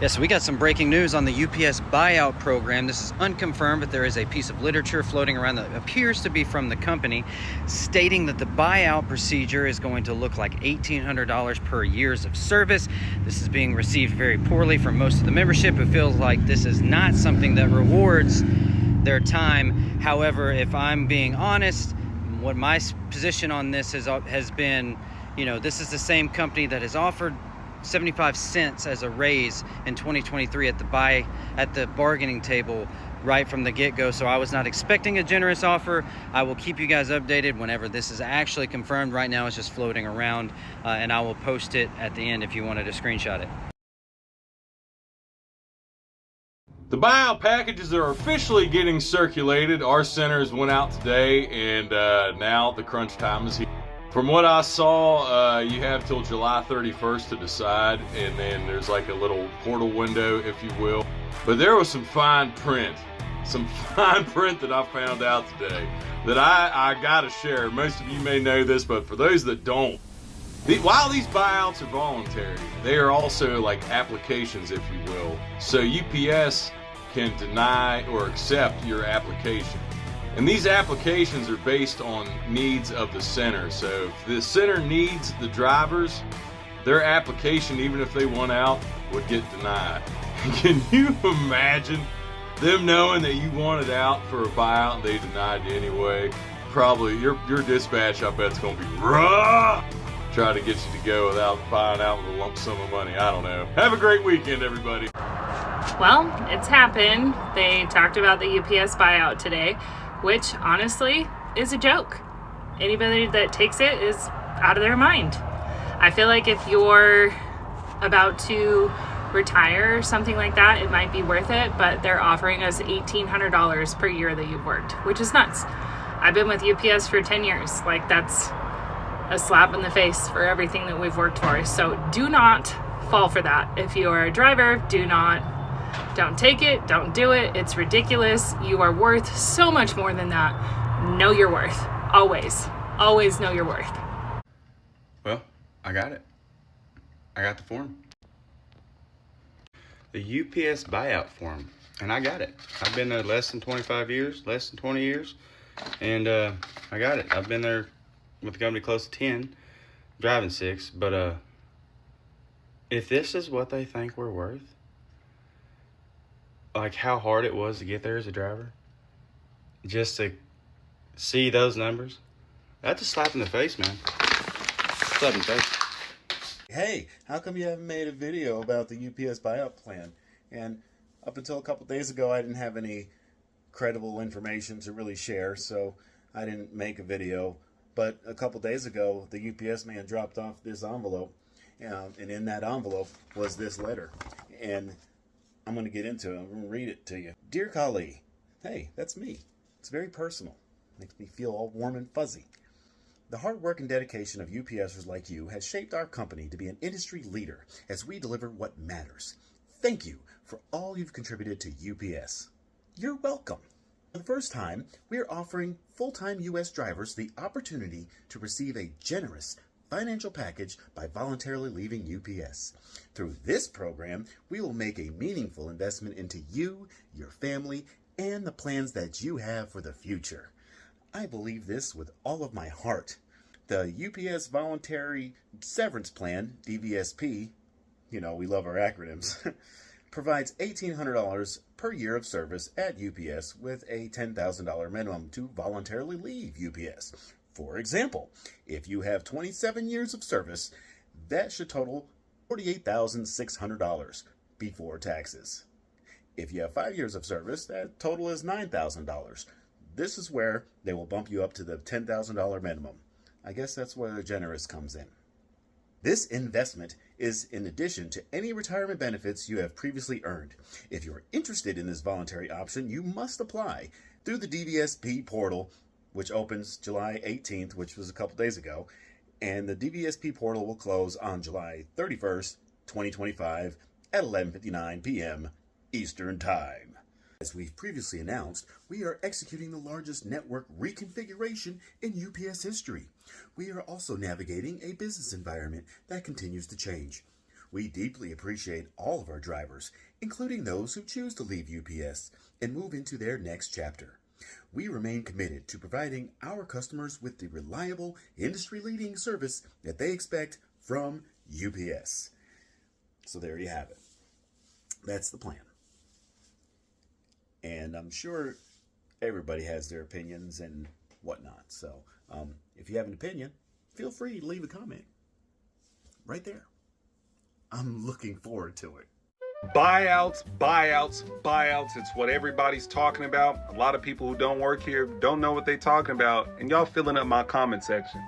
Yes, we got some breaking news on the UPS buyout program. This is unconfirmed, but there is a piece of literature floating around that appears to be from the company stating that the buyout procedure is going to look like $1,800 per years of service. This is being received very poorly from most of the membership who feels like this is not something that rewards their time. However, if I'm being honest, what my position on this has been, this is the same company that has offered 75 cents as a raise in 2023 at the bargaining table right from the get-go. So I was not expecting a generous offer. I will keep you guys updated whenever this is actually confirmed. Right now it's just floating around, and I will post it at the end if you wanted to screenshot it. The buyout packages are officially getting circulated. Our centers went out today, and now the crunch time is here. From what I saw, you have till July 31st to decide, and then there's like a little portal window, if you will. But there was some fine print that I found out today that I gotta share. Most of you may know this, but for those that don't, while these buyouts are voluntary, they are also like applications, if you will. So UPS can deny or accept your application. And these applications are based on needs of the center. So if the center needs the drivers, their application, even if they want out, would get denied. Can you imagine them knowing that you wanted out for a buyout and they denied you anyway? Probably your dispatch, I bet, is going to be rough. Try to get you to go without buying out with a lump sum of money. I don't know. Have a great weekend, everybody. Well, it's happened. They talked about the UPS buyout today, which honestly is a joke. Anybody that takes it is out of their mind. I feel like if you're about to retire or something like that, it might be worth it, but they're offering us $1,800 per year that you've worked, which is nuts. I've been with UPS for 10 years. Like, that's a slap in the face for everything that we've worked for. So do not fall for that. If you are a driver, don't take it, don't do it. It's ridiculous. You are worth so much more than that. Know your worth. Always know your worth. Well, I got it. I got the form. The UPS buyout form, and I got it. I've been there less than 25 years, less than 20 years, and I got it. I've been there with the company close to 10, driving 6, but if this is what they think we're worth, like how hard it was to get there as a driver, just to see those numbers, that's a slap in the face, man. Slap in the face. Hey, how come you haven't made a video about the UPS buyout plan? And up until a couple days ago, I didn't have any credible information to really share, so I didn't make a video. But a couple days ago, the UPS man dropped off this envelope, and in that envelope was this letter. And I'm going to get into it. I'm going to read it to you. Dear colleague, hey, that's me. It's very personal. Makes me feel all warm and fuzzy. The hard work and dedication of UPSers like you has shaped our company to be an industry leader as we deliver what matters. Thank you for all you've contributed to UPS. You're welcome. For the first time, we are offering full-time U.S. drivers the opportunity to receive a generous financial package by voluntarily leaving UPS. Through this program, we will make a meaningful investment into you, your family, and the plans that you have for the future. I believe this with all of my heart. The UPS Voluntary Severance Plan, DVSP, we love our acronyms, provides $1,800 per year of service at UPS with a $10,000 minimum to voluntarily leave UPS. For example, if you have 27 years of service, that should total $48,600 before taxes. If you have 5 years of service, that total is $9,000. This is where they will bump you up to the $10,000 minimum. I guess that's where the generous comes in. This investment is in addition to any retirement benefits you have previously earned. If you're interested in this voluntary option, you must apply through the DVSP portal, which opens July 18th, which was a couple days ago, and the DVSP portal will close on July 31st, 2025 at 11:59 p.m. Eastern Time. As we've previously announced, we are executing the largest network reconfiguration in UPS history. We are also navigating a business environment that continues to change. We deeply appreciate all of our drivers, including those who choose to leave UPS and move into their next chapter. We remain committed to providing our customers with the reliable, industry-leading service that they expect from UPS. So there you have it. That's the plan. And I'm sure everybody has their opinions and whatnot. So if you have an opinion, feel free to leave a comment right there. I'm looking forward to it. Buyouts, buyouts, buyouts. It's what everybody's talking about. A lot of people who don't work here don't know what they're talking about, and y'all filling up my comment section.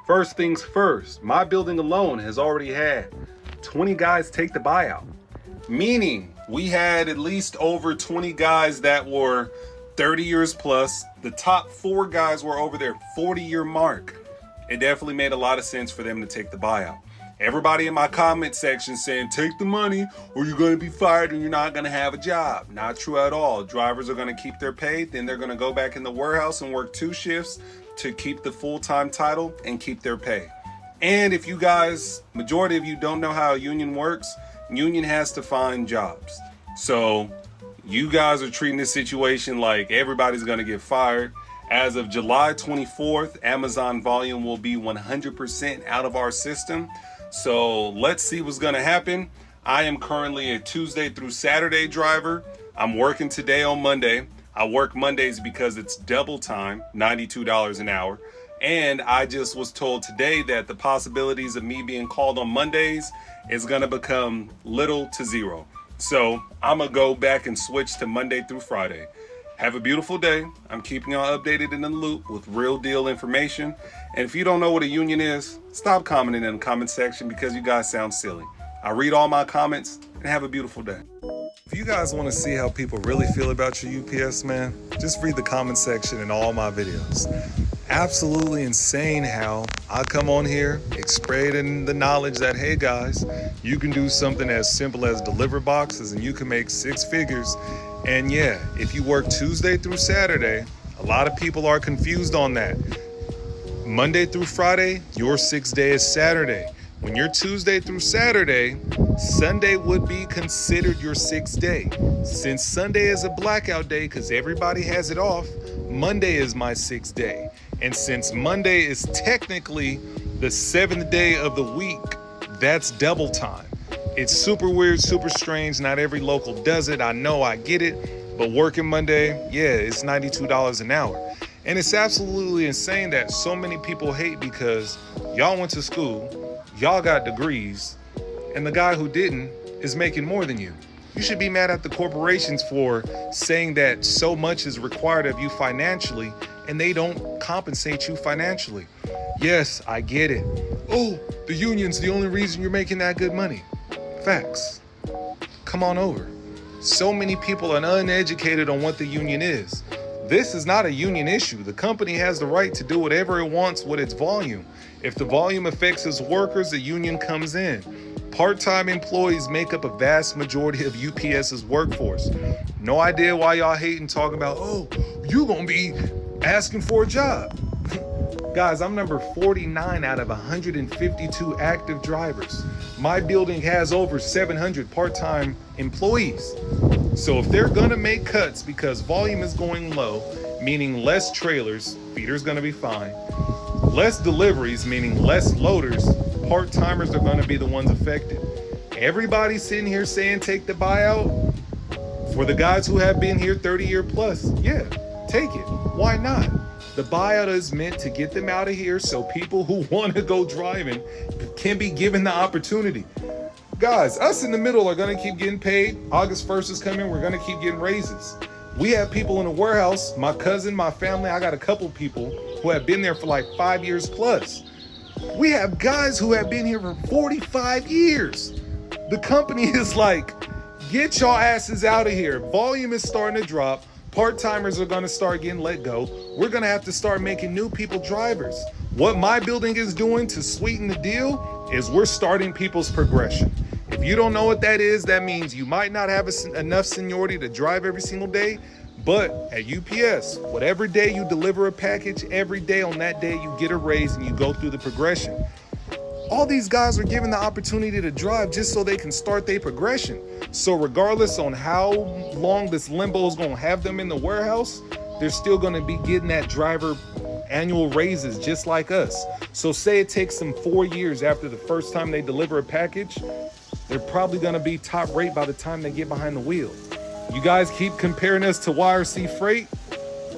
First things first, my building alone has already had 20 guys take the buyout. Meaning we had at least over 20 guys that were 30 years plus. The top 4 guys were over their 40-year mark. It definitely made a lot of sense for them to take the buyout. Everybody in my comment section saying, take the money or you're going to be fired and you're not going to have a job. Not true at all. Drivers are going to keep their pay. Then they're going to go back in the warehouse and work 2 shifts to keep the full-time title and keep their pay. And if you guys, majority of you don't know how a union works, union has to find jobs. So you guys are treating this situation like everybody's going to get fired. As of July 24th, Amazon volume will be 100% out of our system. So let's see what's going to happen. I am currently a Tuesday through Saturday driver. I'm working today on Monday. I work Mondays because it's double time, $92 an hour. And I just was told today that the possibilities of me being called on Mondays is going to become little to zero. So I'm going to go back and switch to Monday through Friday. Have a beautiful day. I'm keeping y'all updated in the loop with real deal information. And if you don't know what a union is, stop commenting in the comment section because you guys sound silly. I read all my comments and have a beautiful day. If you guys want to see how people really feel about your UPS, man, just read the comment section in all my videos. Absolutely insane how I come on here, spreading the knowledge that, hey guys, you can do something as simple as deliver boxes and you can make 6 figures. And yeah, if you work Tuesday through Saturday, a lot of people are confused on that. Monday through Friday, your 6th day is Saturday. When you're Tuesday through Saturday, Sunday would be considered your 6th day. Since Sunday is a blackout day because everybody has it off, Monday is my 6th day. And since Monday is technically the 7th day of the week, that's double time. It's super weird, super strange. Not every local does it. I know, I get it. But working Monday, yeah, it's $92 an hour. And it's absolutely insane that so many people hate because y'all went to school, y'all got degrees, and the guy who didn't is making more than you. You should be mad at the corporations for saying that so much is required of you financially and they don't compensate you financially. Yes, I get it. Oh, the union's the only reason you're making that good money. Facts. Come on over. So many people are uneducated on what the union is. This is not a union issue. The company has the right to do whatever it wants with its volume. If the volume affects its workers, the union comes in. Part-time employees make up a vast majority of UPS's workforce. No idea why y'all hate and talk about, oh, you gonna be asking for a job. Guys, I'm number 49 out of 152 active drivers. My building has over 700 part-time employees. So if they're gonna make cuts because volume is going low, meaning less trailers, feeder's gonna be fine. Less deliveries, meaning less loaders, part-timers are gonna be the ones affected. Everybody's sitting here saying take the buyout. For the guys who have been here 30 year plus, yeah, take it. Why not? The buyout is meant to get them out of here so people who want to go driving can be given the opportunity. Guys, us in the middle are going to keep getting paid. August 1st is coming. We're going to keep getting raises. We have people in the warehouse, my cousin, my family. I got a couple people who have been there for like 5 years plus. We have guys who have been here for 45 years. The company is like, get y'all asses out of here. Volume is starting to drop. Part-timers are going to start getting let go. We're going to have to start making new people drivers. What my building is doing to sweeten the deal is we're starting people's progression. If you don't know what that is, that means you might not have enough seniority to drive every single day, but at UPS, whatever day you deliver a package, every day on that day you get a raise and you go through the progression. All these guys are given the opportunity to drive just so they can start their progression. So regardless on how long this limbo is gonna have them in the warehouse, they're still gonna be getting that driver annual raises just like us. So say it takes them 4 years after the first time they deliver a package, they're probably gonna be top rate by the time they get behind the wheel. You guys keep comparing us to YRC Freight.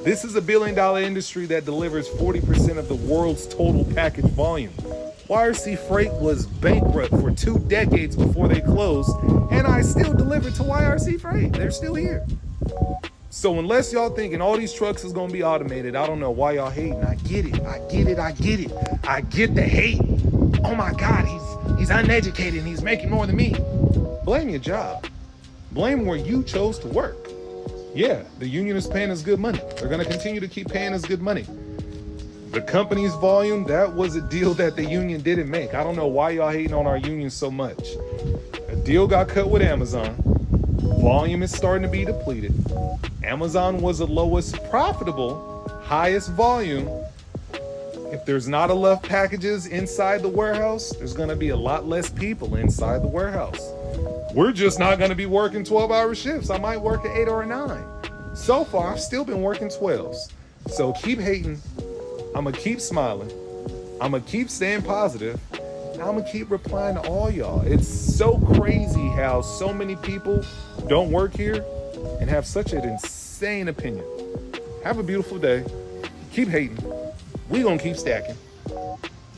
This is a $1 billion industry that delivers 40% of the world's total package volume. YRC Freight was bankrupt for 2 decades before they closed, and I still delivered to YRC Freight. They're still here. So unless y'all thinking all these trucks is gonna be automated, I don't know why y'all hating. I get it. I get the hate. Oh my God, he's uneducated and he's making more than me. Blame your job. Blame where you chose to work. Yeah, the union is paying us good money. They're gonna continue to keep paying us good money. The company's volume, that was a deal that the union didn't make. I don't know why y'all hating on our union so much. A deal got cut with Amazon. Volume is starting to be depleted. Amazon was the lowest profitable, highest volume. If there's not enough packages inside the warehouse, there's gonna be a lot less people inside the warehouse. We're just not gonna be working 12-hour shifts. I might work an 8 or a 9. So far, I've still been working 12s. So keep hating. I'm gonna keep smiling. I'm gonna keep staying positive. I'm gonna keep replying to all y'all. It's so crazy how so many people don't work here and have such an insane opinion. Have a beautiful day. Keep hating. We gonna keep stacking.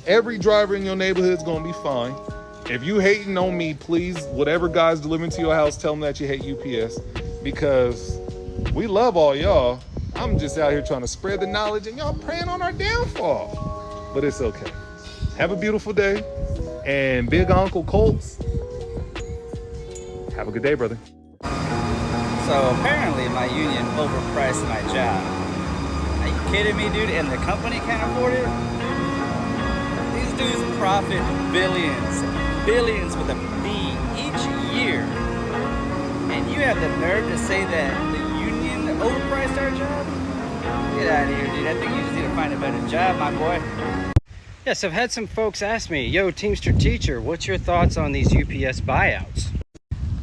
Every driver in your neighborhood's gonna be fine. If you hating on me, please, whatever guy's delivering to your house, tell them that you hate UPS, because we love all y'all. I'm just out here trying to spread the knowledge and y'all praying on our downfall. But it's okay. Have a beautiful day. And Big Uncle Colts, have a good day, brother. So apparently my union overpriced my job. Are you kidding me, dude? And the company can't afford it? These dudes profit billions with a B each year. And you have the nerve to say that the union overpriced our job? Get out of here, dude. I think you just need to find a better job, my boy. Yes, I've had some folks ask me, yo, Teamster Teacher, what's your thoughts on these UPS buyouts?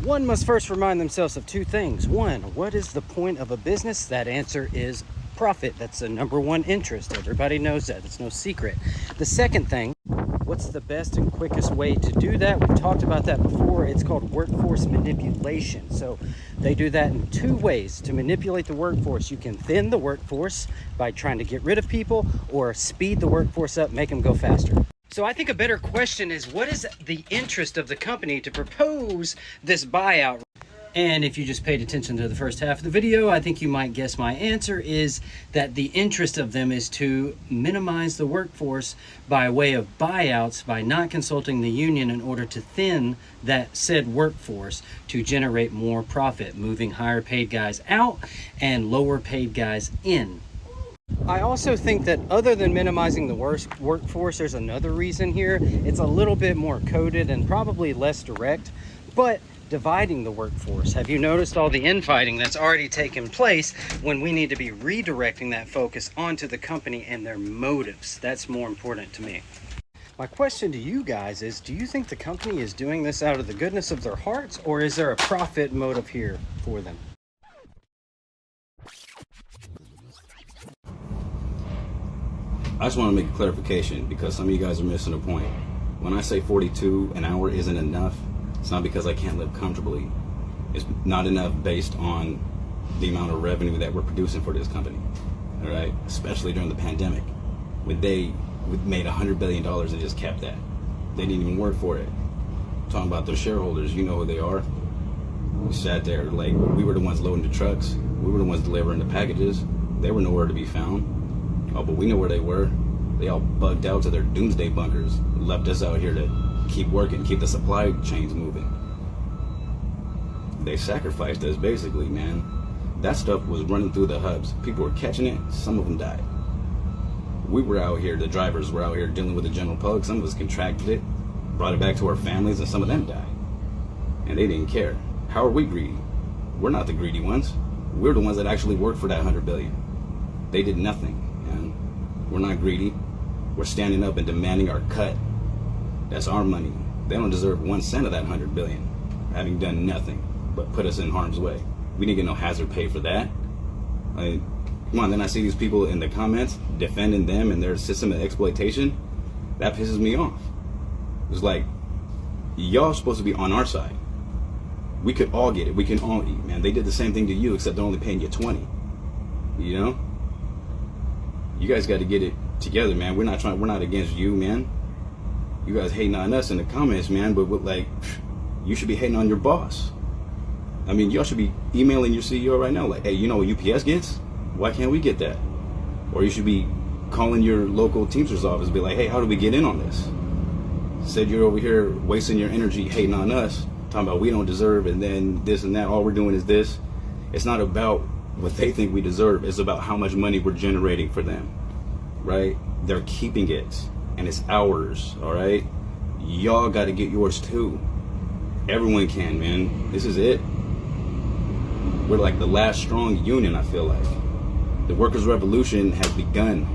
One must first remind themselves of 2 things. 1, what is the point of a business? That answer is profit. That's the #1 interest. Everybody knows that. It's no secret. The second thing, what's the best and quickest way to do that? We've talked about that before. It's called workforce manipulation. So they do that in 2 ways to manipulate the workforce. You can thin the workforce by trying to get rid of people, or speed the workforce up, make them go faster. So I think a better question is, what is the interest of the company to propose this buyout? And if you just paid attention to the first half of the video, I think you might guess my answer is that the interest of them is to minimize the workforce by way of buyouts, by not consulting the union in order to thin that said workforce to generate more profit, moving higher paid guys out and lower paid guys in. I also think that other than minimizing the workforce, there's another reason here. It's a little bit more coded and probably less direct, but dividing the workforce. Have you noticed all the infighting that's already taken place when we need to be redirecting that focus onto the company and their motives? That's more important to me. My question to you guys is, do you think the company is doing this out of the goodness of their hearts, or is there a profit motive here for them? I just want to make a clarification, because some of you guys are missing a point. When I say 42 an hour isn't enough, it's not because I can't live comfortably. It's not enough based on the amount of revenue that we're producing for this company, all right? Especially during the pandemic, when they made $100 billion and just kept that. They didn't even work for it. Talking about their shareholders, you know who they are. We sat there like, we were the ones loading the trucks. We were the ones delivering the packages. They were nowhere to be found. Oh, but we know where they were. They all bugged out to their doomsday bunkers, left us out here to keep working, keep the supply chains moving. They sacrificed us, basically, man. That stuff was running through the hubs. People were catching it, some of them died. We were out here, the drivers were out here dealing with the general public. Some of us contracted it, brought it back to our families, and some of them died. And they didn't care. How are we greedy? We're not the greedy ones. We're the ones that actually worked for that $100 billion. They did nothing, and we're not greedy. We're standing up and demanding our cut. That's our money. They don't deserve 1 cent of that 100 billion, having done nothing but put us in harm's way. We didn't get no hazard pay for that. Like, come on, then I see these people in the comments defending them and their system of exploitation. That pisses me off. It's like, y'all supposed to be on our side. We could all get it. We can all eat, man. They did the same thing to you, except they're only paying you 20. You know? You guys got to get it together, man. We're not against you, man. You guys hating on us in the comments, man, but like, you should be hating on your boss. I mean, y'all should be emailing your CEO right now, like, hey, you know what UPS gets? Why can't we get that? Or you should be calling your local Teamsters office and be like, hey, how do we get in on this? Said you're over here wasting your energy hating on us, talking about we don't deserve, and then this and that, all we're doing is this. It's not about what they think we deserve. It's about how much money we're generating for them, right? They're keeping it, and it's ours, all right? Y'all got to get yours too. Everyone can, man. This is it. We're like the last strong union, I feel like. The workers' revolution has begun.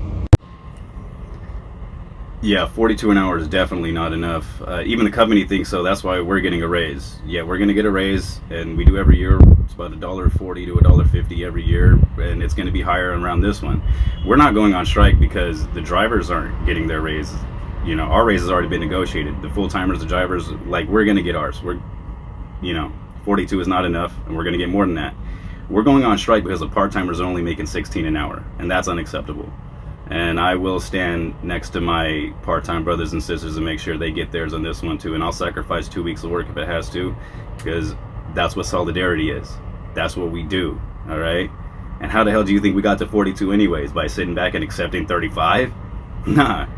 Yeah, 42 an hour is definitely not enough. Even the company thinks so. That's why we're getting a raise. Yeah, we're going to get a raise, and we do every year. It's about $1.40 to $1.50 every year, and it's going to be higher around this one. We're not going on strike because the drivers aren't getting their raise. You know, our raise has already been negotiated. The full-timers, the drivers, like, we're going to get ours. 42 is not enough, and we're going to get more than that. We're going on strike because the part-timers are only making 16 an hour, and that's unacceptable. And I will stand next to my part-time brothers and sisters and make sure they get theirs on this one too. And I'll sacrifice 2 weeks of work if it has to, because that's what solidarity is. That's what we do, all right? And how the hell do you think we got to 42 anyways? By sitting back and accepting 35? Nah,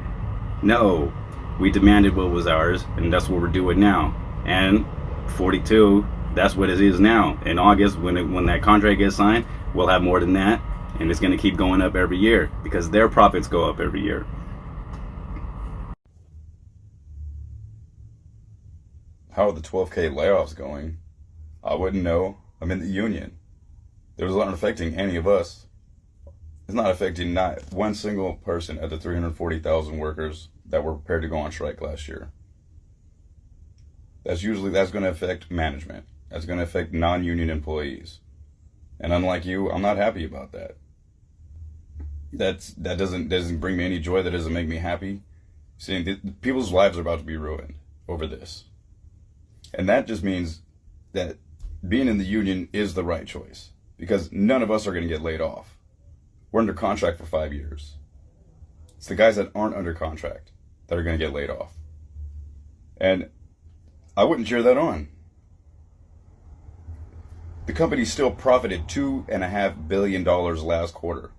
no. We demanded what was ours, and that's what we're doing now. And 42, that's what it is now. In August, when that contract gets signed, we'll have more than that. And it's going to keep going up every year because their profits go up every year. How are the 12K layoffs going? I wouldn't know. I'm in the union. Those aren't affecting any of us. It's not affecting not one single person of the 340,000 workers that were prepared to go on strike last year. That's going to affect management. That's going to affect non-union employees. And unlike you, I'm not happy about that. That doesn't bring me any joy. That doesn't make me happy. Seeing people's lives are about to be ruined over this. And that just means that being in the union is the right choice, because none of us are going to get laid off. We're under contract for 5 years. It's the guys that aren't under contract that are going to get laid off. And I wouldn't cheer that on. The company still profited $2.5 billion last quarter.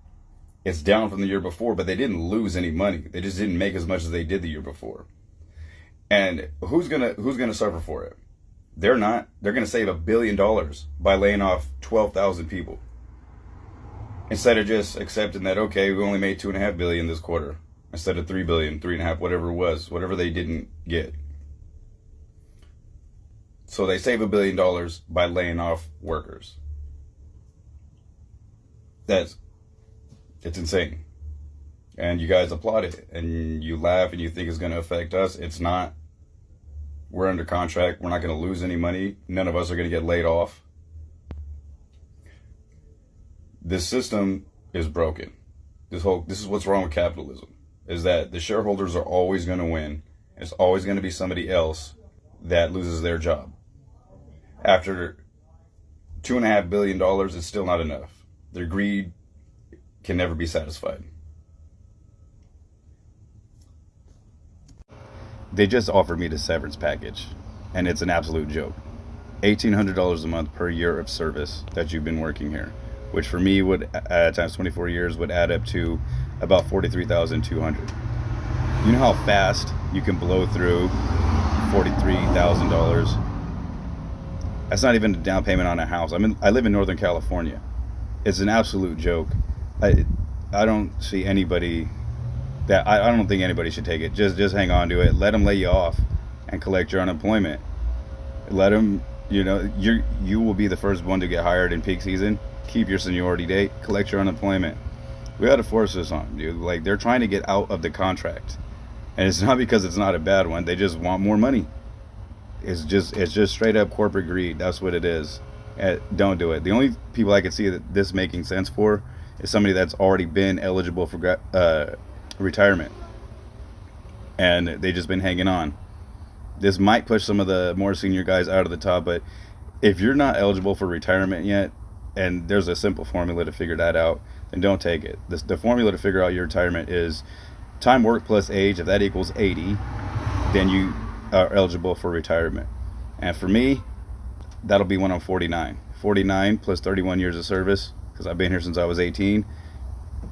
It's down from the year before, but they didn't lose any money. They just didn't make as much as they did the year before. And who's gonna suffer for it? They're not. They're gonna save $1 billion by laying off 12,000 people, instead of just accepting that, okay, we only made $2.5 billion this quarter instead of $3 billion, 3.5, whatever it was, whatever they didn't get. So they save $1 billion by laying off workers. It's insane. And you guys applaud it, and you laugh, and you think it's going to affect us. It's not. We're under contract. We're not going to lose any money. None of us are going to get laid off. This system is broken. This is what's wrong with capitalism, is that the shareholders are always going to win. It's always going to be somebody else that loses their job. After $2.5 billion, it's still not enough. Their greed can never be satisfied. They just offered me the severance package, and it's an absolute joke. $1,800 a month per year of service that you've been working here, which for me would, times 24 years, would add up to about $43,200. You know how fast you can blow through $43,000? That's not even a down payment on a house. I live in Northern California. It's an absolute joke. I don't see anybody that I don't think anybody should take it. Just hang on to it. Let them lay you off and collect your unemployment. Let them, you will be the first one to get hired in peak season. Keep your seniority date, collect your unemployment. We got to force this on, dude. Like, they're trying to get out of the contract. And it's not because it's not a bad one. They just want more money. It's just straight up corporate greed. That's what it is. Don't do it. The only people I could see that this making sense for is somebody that's already been eligible for retirement, and they just been hanging on. This might push some of the more senior guys out of the top, but if you're not eligible for retirement yet, and there's a simple formula to figure that out, then don't take it. The formula to figure out your retirement is time worked plus age. If that equals 80, then you are eligible for retirement. And for me, that'll be when I'm 49. 49 plus 31 years of service, because I've been here since I was 18.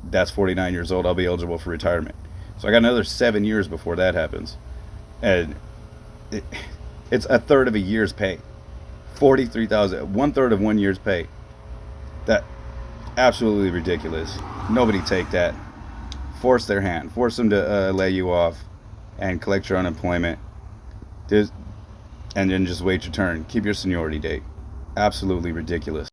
That's 49 years old. I'll be eligible for retirement. So I got another 7 years before that happens. And it's a third of a year's pay. 43,000, 1/3 of 1 year's pay. That absolutely ridiculous. Nobody take that. Force their hand. Force them to lay you off and collect your unemployment. And then just wait your turn. Keep your seniority date. Absolutely ridiculous.